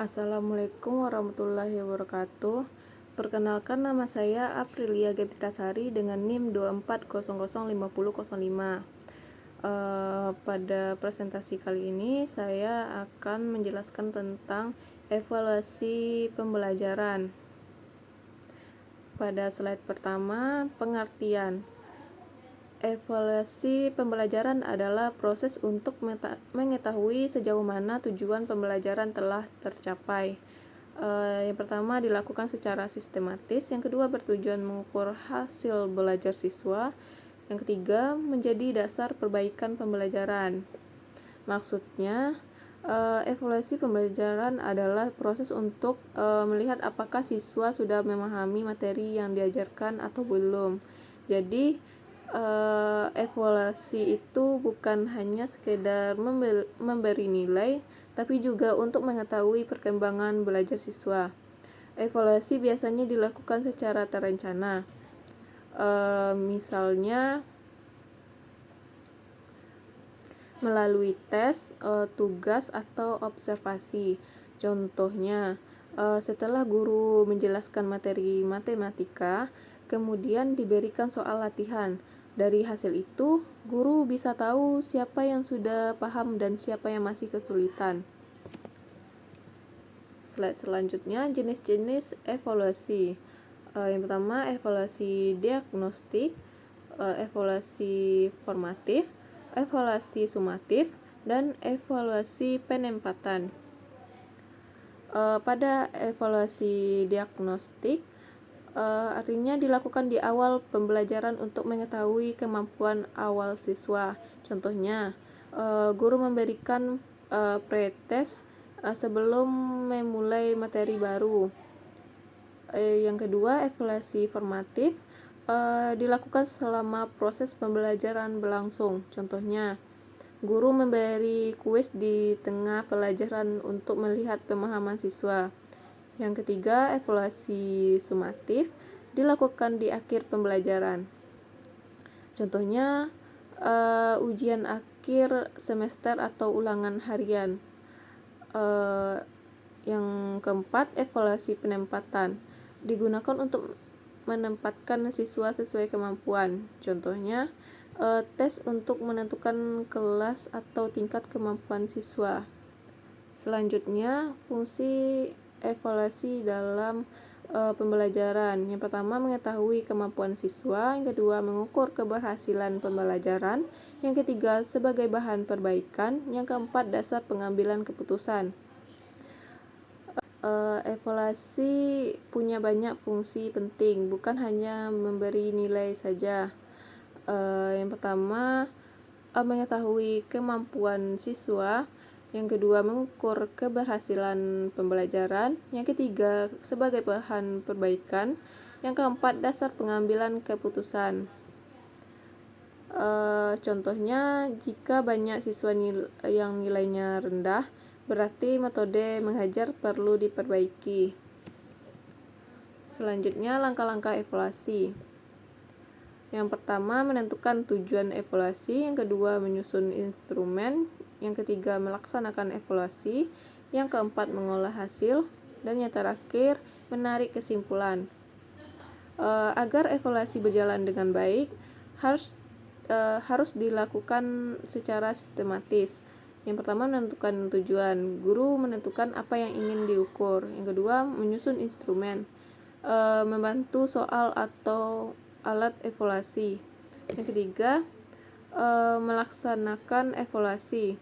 Assalamualaikum warahmatullahi wabarakatuh. Perkenalkan, nama saya Aprilia Gepitasari dengan NIM 24005005. Pada presentasi kali ini saya akan menjelaskan tentang evaluasi pembelajaran. Pada slide pertama, pengertian. Evaluasi pembelajaran adalah proses untuk mengetahui sejauh mana tujuan pembelajaran telah tercapai. Yang pertama, dilakukan secara sistematis. Yang kedua, bertujuan mengukur hasil belajar siswa. Yang ketiga, menjadi dasar perbaikan pembelajaran. Maksudnya, evaluasi pembelajaran adalah proses untuk melihat apakah siswa sudah memahami materi yang diajarkan atau belum. Jadi, evaluasi itu bukan hanya sekedar memberi nilai, tapi juga untuk mengetahui perkembangan belajar siswa. Evaluasi biasanya dilakukan secara terencana, misalnya melalui tes, tugas, atau observasi. Contohnya, setelah guru menjelaskan materi matematika, kemudian diberikan soal latihan. Dari hasil itu, guru bisa tahu siapa yang sudah paham dan siapa yang masih kesulitan. Slide selanjutnya, jenis-jenis evaluasi. Yang pertama, evaluasi diagnostik, evaluasi formatif, evaluasi sumatif, dan evaluasi penempatan. Pada evaluasi diagnostik, artinya dilakukan di awal pembelajaran untuk mengetahui kemampuan awal siswa. Contohnya, guru memberikan pretest sebelum memulai materi baru. Yang kedua, evaluasi formatif dilakukan selama proses pembelajaran berlangsung. Contohnya, guru memberi kuis di tengah pelajaran untuk melihat pemahaman siswa. Yang ketiga, evaluasi sumatif dilakukan di akhir pembelajaran. Contohnya, ujian akhir semester atau ulangan harian. Yang keempat, evaluasi penempatan digunakan untuk menempatkan siswa sesuai kemampuan. Contohnya, tes untuk menentukan kelas atau tingkat kemampuan siswa. Selanjutnya, fungsi evaluasi dalam pembelajaran. Yang pertama, mengetahui kemampuan siswa. Yang kedua, mengukur keberhasilan pembelajaran. Yang ketiga, sebagai bahan perbaikan. Yang keempat, dasar pengambilan keputusan. Evaluasi punya banyak fungsi penting, bukan hanya memberi nilai saja. Yang pertama, mengetahui kemampuan siswa. Yang kedua, mengukur keberhasilan pembelajaran. Yang ketiga, sebagai bahan perbaikan. Yang keempat, dasar pengambilan keputusan. Contohnya, jika banyak siswa yang nilainya rendah, berarti metode mengajar perlu diperbaiki. Selanjutnya, langkah-langkah evaluasi. Yang pertama, menentukan tujuan evaluasi. Yang kedua, menyusun instrumen. Yang ketiga, melaksanakan evaluasi. Yang keempat, mengolah hasil. Dan yang terakhir, menarik kesimpulan. Agar evaluasi berjalan dengan baik, harus dilakukan secara sistematis. Yang pertama, menentukan tujuan. Guru menentukan apa yang ingin diukur. Yang kedua, menyusun instrumen, membantu soal atau alat evaluasi. Yang ketiga, melaksanakan evaluasi,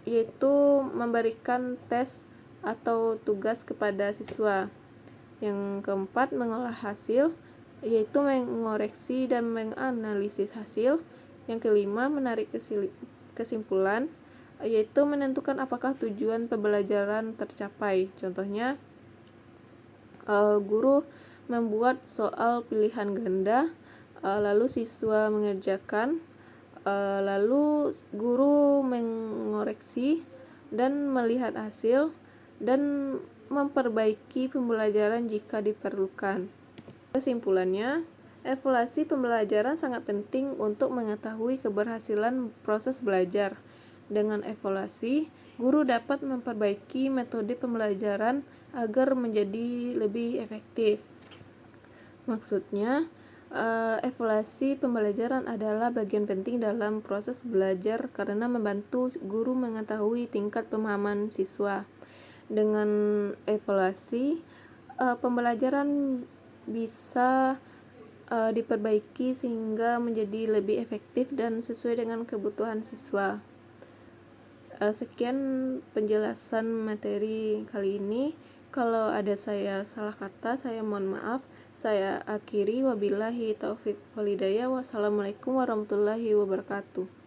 yaitu memberikan tes atau tugas kepada siswa. Yang keempat, mengolah hasil, yaitu mengoreksi dan menganalisis hasil. Yang kelima, menarik kesimpulan, yaitu menentukan apakah tujuan pembelajaran tercapai. Contohnya, guru membuat soal pilihan ganda, lalu siswa mengerjakan, lalu guru mengoreksi dan melihat hasil dan memperbaiki pembelajaran jika diperlukan. Kesimpulannya, evaluasi pembelajaran sangat penting untuk mengetahui keberhasilan proses belajar. Dengan evaluasi, Guru dapat memperbaiki metode pembelajaran agar menjadi lebih efektif. Maksudnya, evaluasi pembelajaran adalah bagian penting dalam proses belajar karena membantu guru mengetahui tingkat pemahaman siswa. Dengan evaluasi, pembelajaran bisa diperbaiki sehingga menjadi lebih efektif dan sesuai dengan kebutuhan siswa. Sekian penjelasan materi kali ini. Kalau ada saya salah kata, saya mohon maaf. Saya akhiri, wabillahi taufik walhidayah. Wassalamualaikum warahmatullahi wabarakatuh.